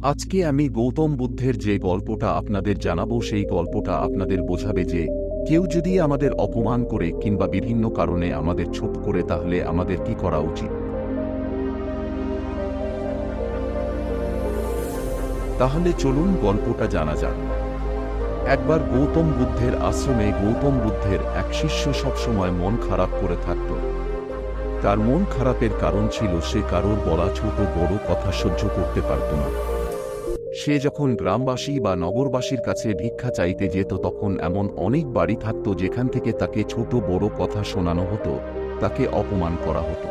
আজকে আমি গৌতম বুদ্ধের যে গল্পটা আপনাদের জানাবো সেই গল্পটা আপনাদের বোঝাবে যে কেউ যদি আমাদের অপমান করে কিংবা বিভিন্ন কারণে আমাদের ছোট করে তাহলে আমাদের কি করা উচিত। তাহলে চলুন গল্পটা জানা যাক। একবার গৌতম বুদ্ধের আশ্রমে গৌতম বুদ্ধের এক শিষ্য সবসময় মন খারাপ করে থাকত। তার মন খারাপের কারণ ছিল সে কারোর বলা ছোট বড় কথা সহ্য করতে পারত না। সে যখন গ্রামবাসী বা নগরবাসীর কাছে ভিক্ষা চাইতে যেত তখন এমন অনেক বাড়ি থাকত যেখান থেকে তাকে ছোট বড় কথা শোনানো হতো, তাকে অপমান করা হতো।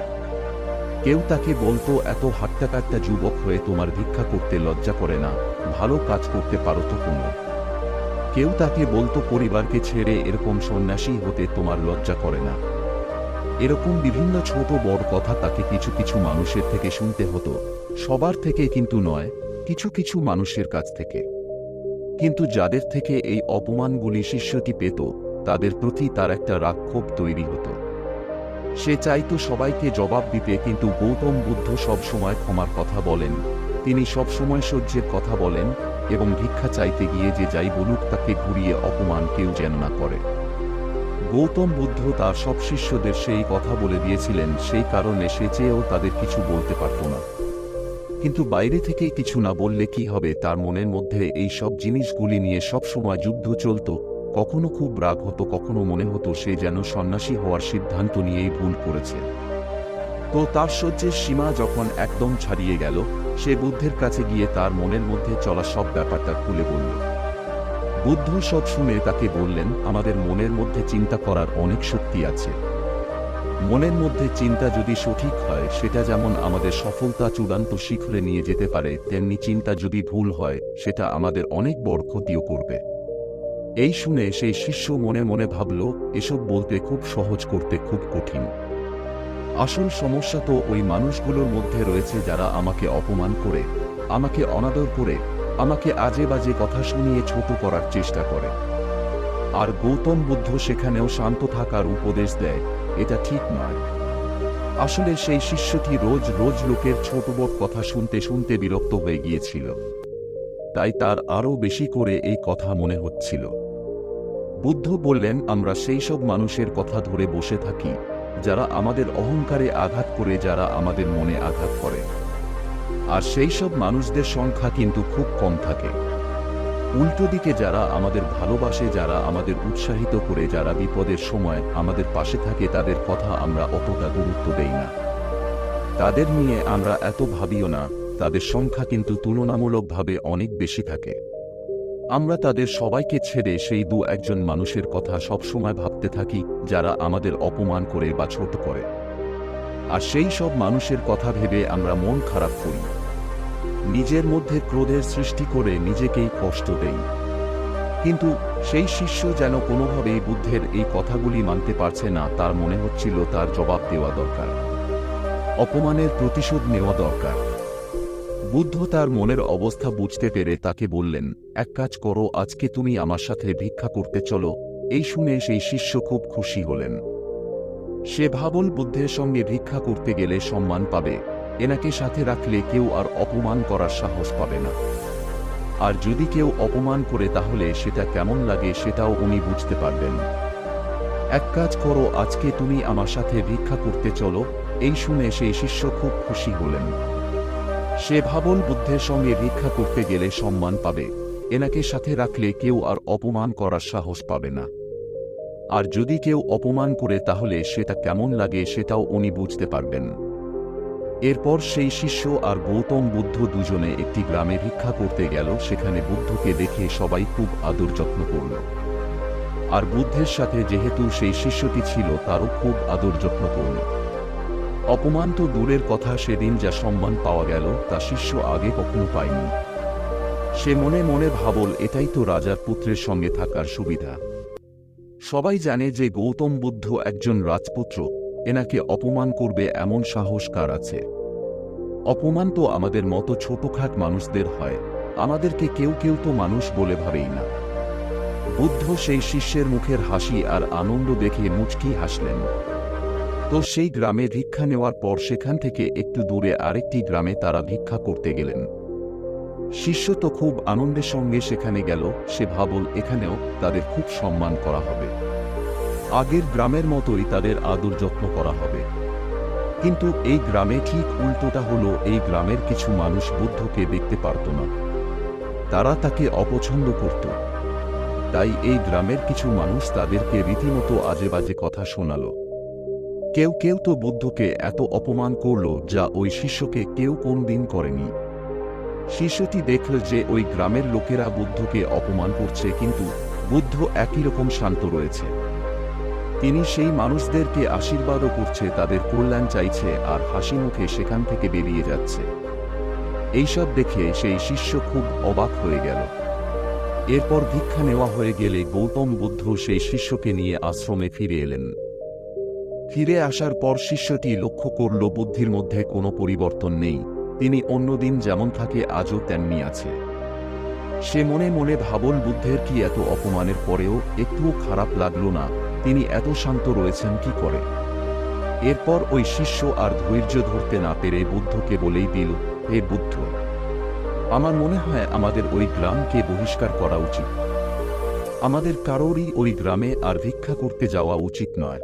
কেউ তাকে বলতো, এত হাট্টাকাট্টা যুবক হয়ে তোমার ভিক্ষা করতে লজ্জা করে না, ভালো কাজ করতে পারো তো কোনো। কেউ তাকে বলতো, পরিবারকে ছেড়ে এরকম সন্ন্যাসী হতে তোমার লজ্জা করে না। এরকম বিভিন্ন ছোট বড় কথা তাকে কিছু কিছু মানুষের থেকে শুনতে হতো, সবার থেকে কিন্তু নয়, কিছু কিছু মানুষের কাছ থেকে। কিন্তু যাদের থেকে এই অপমানগুলি শিষ্যটি পেত তাদের প্রতি তার একটা রাক্ষোভ তৈরি হতো। সে চাইতো সবাইকে জবাব দিতে, কিন্তু গৌতম বুদ্ধ সব সময় ক্ষমার কথা বলেন, তিনি সবসময় সহ্যের কথা বলেন এবং ভিক্ষা চাইতে গিয়ে যে যাই বলুক তাকে ঘুরিয়ে অপমান কেউ যেন না করে। গৌতম বুদ্ধ তার সব শিষ্যদের সেই কথা বলে দিয়েছিলেন, সেই কারণে সে চেয়েও তাদের কিছু বলতে পারত না। কিন্তু বাইরে থেকে কিছু না বললে কি হবে, তার মনের মধ্যে এই সব জিনিসগুলি নিয়ে সব সময় যুদ্ধ চলত। কখনো খুব রাগ হতো, কখনো মনে হতো সে যেন সন্ন্যাসী হওয়ার সিদ্ধান্ত নিয়েই ভুল করেছে। তো তার সহ্যের সীমা যখন একদম ছাড়িয়ে গেল, সে বুদ্ধের কাছে গিয়ে তার মনের মধ্যে চলা সব ব্যাপারটা খুলে বলল। বুদ্ধ সব শুনে তাকে বললেন, আমাদের মনের মধ্যে চিন্তা করার অনেক শক্তি আছে। মনের মধ্যে চিন্তা যদি সঠিক হয় সেটা যেমন আমাদের সফলতা চূড়ান্ত শিখরে নিয়ে যেতে পারে, তেমনি চিন্তা যদি ভুল হয় সেটা আমাদের অনেক বড় ক্ষতিও করবে। এই শুনে সেই শিষ্য মনে মনে ভাবল, এসব বলতে খুব সহজ, করতে খুব কঠিন। আসল সমস্যা তো ওই মানুষগুলোর মধ্যে রয়েছে যারা আমাকে অপমান করে, আমাকে অনাদর করে, আমাকে আজে বাজে কথা শুনিয়ে ছোট করার চেষ্টা করে। আর গৌতম বুদ্ধ সেখানেও শান্ত থাকার উপদেশ দেয়, এটা ঠিক নয়। আসলে সেই শিষ্যটি রোজ রোজ লোকের ছোট বড় কথা শুনতে শুনতে বিরক্ত হয়ে গিয়েছিল। তাই তার আরও বেশি করে এই কথা মনে হচ্ছিল। বুদ্ধ বললেন, আমরা সেই সব মানুষের কথা ধরে বসে থাকি যারা আমাদের অহংকারে আঘাত করে, যারা আমাদের মনে আঘাত করে। আর সেই সব মানুষদের সংখ্যা কিন্তু খুব কম থাকে। উল্টো দিকে যারা আমাদের ভালোবাসে, যারা আমাদের উৎসাহিত করে, যারা বিপদের সময় আমাদের পাশে থাকে, তাদের কথা আমরা অতটা গুরুত্ব দেই না, তাদের নিয়ে আমরা এত ভাবিও না। তাদের সংখ্যা কিন্তু তুলনামূলকভাবে অনেক বেশি থাকে। আমরা তাদের সবাইকে ছেড়ে সেই দু একজন মানুষের কথা সবসময় ভাবতে থাকি যারা আমাদের অপমান করে বা ছোট করে। আর সেই সব মানুষের কথা ভেবে আমরা মন খারাপ করি, নিজের মধ্যে ক্রোধের সৃষ্টি করে নিজেকেই কষ্ট দেই। কিন্তু সেই শিষ্য যেন কোনোভাবেই বুদ্ধের এই কথাগুলি মানতে পারছে না। তার মনে হচ্ছিল তার জবাব দেওয়া দরকার, অপমানের প্রতিশোধ নেওয়া দরকার। বুদ্ধ তার মনের অবস্থা বুঝতে পেরে তাকে বললেন, এক কাজ করো, আজকে তুমি আমার সাথে ভিক্ষা করতে চলো। এই শুনে সেই শিষ্য খুব খুশি হলেন। সে ভাবল, বুদ্ধের সঙ্গে ভিক্ষা করতে গেলে সম্মান পাবে, এনাকে সাথে রাখলে কেউ আর অপমান করার সাহস পাবে না। আর যদি কেউ অপমান করে তাহলে সেটা কেমন লাগে সেটাও উনি বুঝতে পারবেন। এক কাজ করো, আজকে তুমি আমার সাথে ভিক্ষা করতে চলো। এই শুনে সেই শিষ্য খুব খুশি হলেন। সে ভাবল, বুদ্ধের সঙ্গে ভিক্ষা করতে গেলে সম্মান পাবে, এনাকে সাথে রাখলে কেউ আর অপমান করার সাহস পাবে না। আর যদি কেউ অপমান করে তাহলে সেটা কেমন লাগে সেটাও উনি বুঝতে পারবেন। এরপর সেই শিষ্য আর গৌতম বুদ্ধ দুজনে একটি গ্রামে ভিক্ষা করতে গেল। সেখানে বুদ্ধকে দেখে সবাই খুব আদর যত্ন করল। আর বুদ্ধের সাথে যেহেতু সেই শিষ্যটি ছিল তারও খুব আদর যত্ন করল। অপমান তো দূরের কথা, সেদিন যা সম্মান পাওয়া গেল তা শিষ্য আগে কখনো পায়নি। সে মনে মনে ভাবল, এটাই তো রাজার পুত্রের সঙ্গে থাকার সুবিধা। সবাই জানে যে গৌতম বুদ্ধ একজন রাজপুত্র, এনাকে অপমান করবে এমন সাহস কার আছে? অপমান তো আমাদের মতো ছোটখাট মানুষদের হয়, আমাদেরকে কেউ কেউ তো মানুষ বলে ভাবেই না। বুদ্ধ সেই শিষ্যের মুখের হাসি আর আনন্দ দেখে মুচকি হাসলেন। তো সেই গ্রামে ভিক্ষা নেওয়ার পর সেখান থেকে একটু দূরে আরেকটি গ্রামে তারা ভিক্ষা করতে গেলেন। শিষ্য তো খুব আনন্দের সঙ্গে সেখানে গেল। সে ভাবল এখানেও তাদের খুব সম্মান করা হবে, আগের গ্রামের মতোই তাদের আদর যত্ন করা হবে। কিন্তু এই গ্রামে ঠিক উল্টোটা হলো। এই গ্রামের কিছু মানুষ বুদ্ধকে দেখতে পারত না, তারা তাকে অপছন্দ করত। তাই এই গ্রামের কিছু মানুষ তাদেরকে রীতিমতো আজে বাজে কথা শোনালো। কেউ কেউ তো বুদ্ধকে এত অপমান করল যা ওই শিষ্যকে কেউ কোনদিন করেনি। শিষ্যটি দেখল যে ওই গ্রামের লোকেরা বুদ্ধকে অপমান করছে, কিন্তু বুদ্ধ একই রকম শান্ত রয়েছে। তিনি সেই মানুষদেরকে আশীর্বাদও করছে, তাদের কল্যাণ চাইছে আর হাসি মুখে সেখান থেকে বেরিয়ে যাচ্ছে। এইসব দেখে সেই শিষ্য খুব অবাক হয়ে গেল। এরপর ভিক্ষা নেওয়া হয়ে গেলে গৌতম বুদ্ধ সেই শিষ্যকে নিয়ে আশ্রমে ফিরে এলেন। ফিরে আসার পর শিষ্যটি লক্ষ্য করল বুদ্ধির মধ্যে কোনো পরিবর্তন নেই। তিনি অন্যদিন যেমন থাকে আজও তেমনি আছে। সে মনে মনে ভাবল বুদ্ধের কি এত অপমানের পরেও একটুও খারাপ লাগলো না, তিনি এত শান্ত রয়েছেন কি করে। এরপর ওই শিষ্য আর ধৈর্য ধরতে না পেরে বুদ্ধকে বলেই দিল, হে বুদ্ধ, আমার মনে হয় আমাদের ওই গ্রামকে বহিষ্কার করা উচিত। আমাদের কারোরই ওই গ্রামে আর ভিক্ষা করতে যাওয়া উচিত নয়।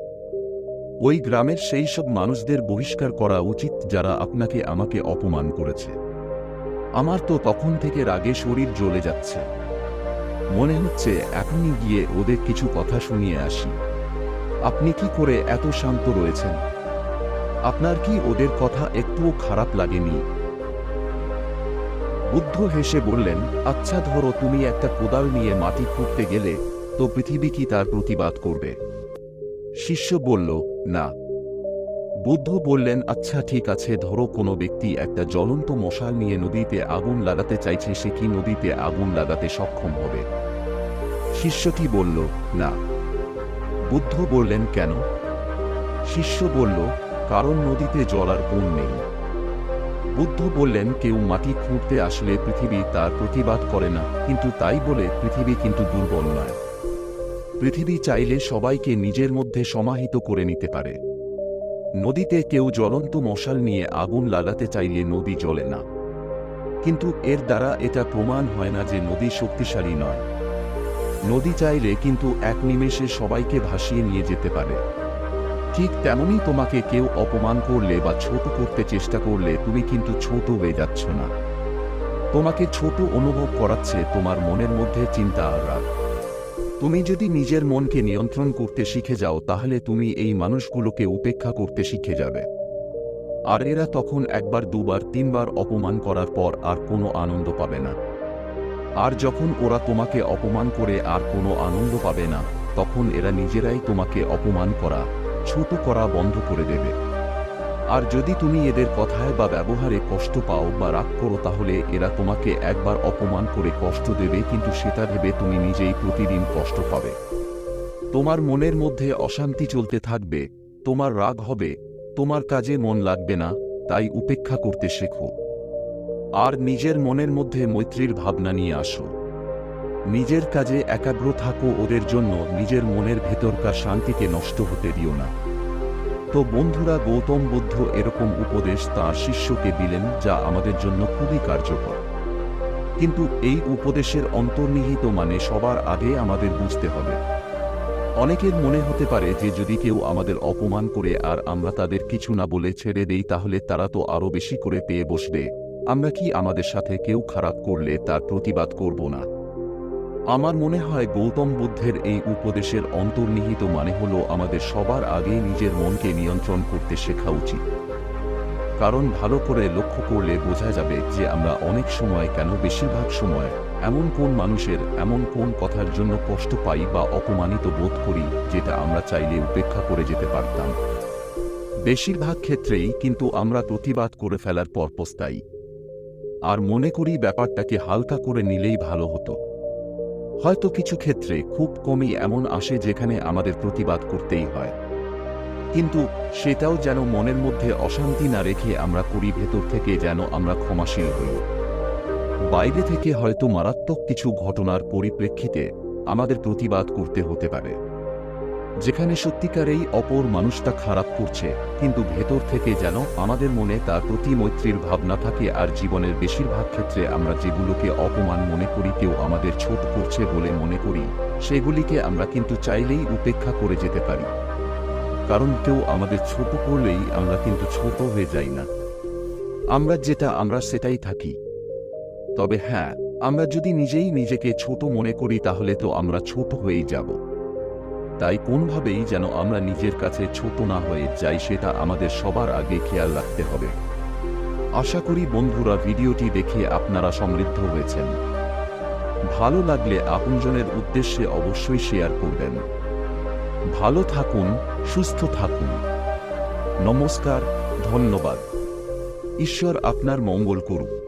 ওই গ্রামের সেই সব মানুষদের বহিষ্কার করা উচিত যারা আপনাকে আমাকে অপমান করেছে। আমার তো তখন থেকে রাগে শরীর জ্বলে যাচ্ছে, মনে হচ্ছে এখনই গিয়ে ওদের কিছু কথা শুনিয়ে আসি। আপনি কি করে এত শান্ত রয়েছেন? আপনার কি ওদের কথা একটুও খারাপ লাগেনি? বুদ্ধ হেসে বললেন, আচ্ছা ধরো তুমি একটা কোদাল নিয়ে মাটি খুঁড়তে গেলে, তো পৃথিবী কি তার প্রতিবাদ করবে? শিষ্য বলল, না। বুদ্ধ বললেন, আচ্ছা ঠিক আছে, ধরো কোনো ব্যক্তি একটা জ্বলন্ত মশাল নিয়ে নদীতে আগুন লাগাতে চাইছে, সে কি নদীতে আগুন লাগাতে সক্ষম হবে? শিষ্যটি বলল, না। বুদ্ধ বললেন, কেন? শিষ্য বলল, কারণ নদীতে জল আর গুণ নেই। বুদ্ধ বললেন, কেউ মাটি খুঁড়তে আসলে পৃথিবী তার প্রতিবাদ করে না, কিন্তু তাই বলে পৃথিবী কিন্তু দুর্বল নয়। পৃথিবী চাইলে সবাইকে নিজের মধ্যে সমাহিত করে নিতে পারে। নদীতে কেউ জ্বলন্ত মশাল নিয়ে আগুন লাগাতে চাইলে নদী জ্বলে না, কিন্তু এর দ্বারা এটা প্রমাণ হয় না যে নদী শক্তিশালী নয়। নদী চাইলে কিন্তু এক নিমেষে সবাইকে ভাসিয়ে নিয়ে যেতে পারে। ঠিক তেমনি তোমাকে কেউ অপমান করলে বা ছোট করতে চেষ্টা করলে তুমি কিন্তু ছোট হয়ে যাচ্ছ না। তোমাকে ছোট অনুভব করাচ্ছে তোমার মনের মধ্যে চিন্তা আর রাগ। তুমি যদি নিজের মনকে নিয়ন্ত্রণ করতে শিখে যাও, তাহলে তুমি এই মানুষগুলোকে উপেক্ষা করতে শিখে যাবে। আর এরা তখন একবার দুবার তিনবার অপমান করার পর আর কোনো আনন্দ পাবে না। আর যখন ওরা তোমাকে অপমান করে আর কোনো আনন্দ পাবে না, তখন এরা নিজেরাই তোমাকে অপমান করা, ছোট করা বন্ধ করে দেবে। আর যদি তুমি এদের কথায় বা ব্যবহারে কষ্ট পাও বা রাগ করো, তাহলে এরা তোমাকে একবার অপমান করে কষ্ট দেবে, কিন্তু সেটা ভেবে তুমি নিজেই প্রতিদিন কষ্ট পাবে। তোমার মনের মধ্যে অশান্তি চলতে থাকবে, তোমার রাগ হবে, তোমার কাজে মন লাগবে না। তাই উপেক্ষা করতে শেখো। আর নিজের মনের মধ্যে মৈত্রীর ভাবনা নিয়ে আসো। নিজের কাজে একাগ্র থাকো, ওদের জন্য নিজের মনের ভেতরকার শান্তিকে নষ্ট হতে দিও না। তো বন্ধুরা, গৌতম বুদ্ধ এরকম উপদেশ তাঁর শিষ্যকে দিলেন, যা আমাদের জন্য খুবই কার্যকর। কিন্তু এই উপদেশের অন্তর্নিহিত মানে সবার আগে আমাদের বুঝতে হবে। অনেকের মনে হতে পারে যে যদি কেউ আমাদের অপমান করে আর আমরা তাদের কিছু না বলে ছেড়ে দেই, তাহলে তারা তো আরো বেশি করে পেয়ে বসবে। আমরা কি আমাদের সাথে কেউ খারাপ করলে তার প্রতিবাদ করব না? আমার মনে হয় গৌতম বুদ্ধের এই উপদেশের অন্তর্নিহিত মানে হলো আমাদের সবার আগে নিজের মনকে নিয়ন্ত্রণ করতে শেখা উচিত। কারণ ভালো করে লক্ষ্য করলে বোঝা যাবে যে আমরা অনেক সময়, কেন বেশিরভাগ সময়, এমন কোন মানুষের এমন কোন কথার জন্য কষ্ট পাই বা অপমানিত বোধ করি, যেটা আমরা চাইলে উপেক্ষা করে যেতে পারতাম। বেশিরভাগ ক্ষেত্রেই কিন্তু আমরা প্রতিবাদ করে ফেলার পর পস্তাই আর মনে করি ব্যাপারটাকে হালকা করে নিলেই ভালো হতো। হয়তো কিছু ক্ষেত্রে, খুব কমই এমন আসে যেখানে আমাদের প্রতিবাদ করতেই হয়, কিন্তু সেটাও যেন মনের মধ্যে অশান্তি না রেখে আমরা করি, ভেতর থেকে যেন আমরা ক্ষমাশীল হই। বাইরে থেকে হয়তো মারাত্মক কিছু ঘটনার পরিপ্রেক্ষিতে আমাদের প্রতিবাদ করতে হতে পারে, যেখানে সত্যিকারেই অপর মানুষটা খারাপ করছে, কিন্তু ভেতর থেকে যেন আমাদের মনে তার প্রতি মৈত্রীর ভাবনা থাকে। আর জীবনের বেশিরভাগ ক্ষেত্রে আমরা যেগুলোকে অপমান মনে করি, কেউ আমাদের ছোট করছে বলে মনে করি, সেগুলিকে আমরা কিন্তু চাইলেই উপেক্ষা করে যেতে পারি। কারণ কেউ আমাদের ছোট করলেই আমরা কিন্তু ছোট হয়ে যাই না, আমরা সেটাই থাকি। তবে হ্যাঁ, আমরা যদি নিজেই নিজেকে ছোট মনে করি তাহলে তো আমরা ছোট হয়েই যাব। তাই কোনোভাবেই যেন আমরা নিজের কাছে ছোট না হয়ে যাই, সেটা আমাদের সবার আগে খেয়াল রাখতে হবে। আশা করি বন্ধুরা ভিডিওটি দেখে আপনারা সমৃদ্ধ হয়েছেন। ভালো লাগলে আপনজনের উদ্দেশ্যে অবশ্যই শেয়ার করবেন। ভালো থাকুন, সুস্থ থাকুন। নমস্কার, ধন্যবাদ। ঈশ্বর আপনার মঙ্গল করুন।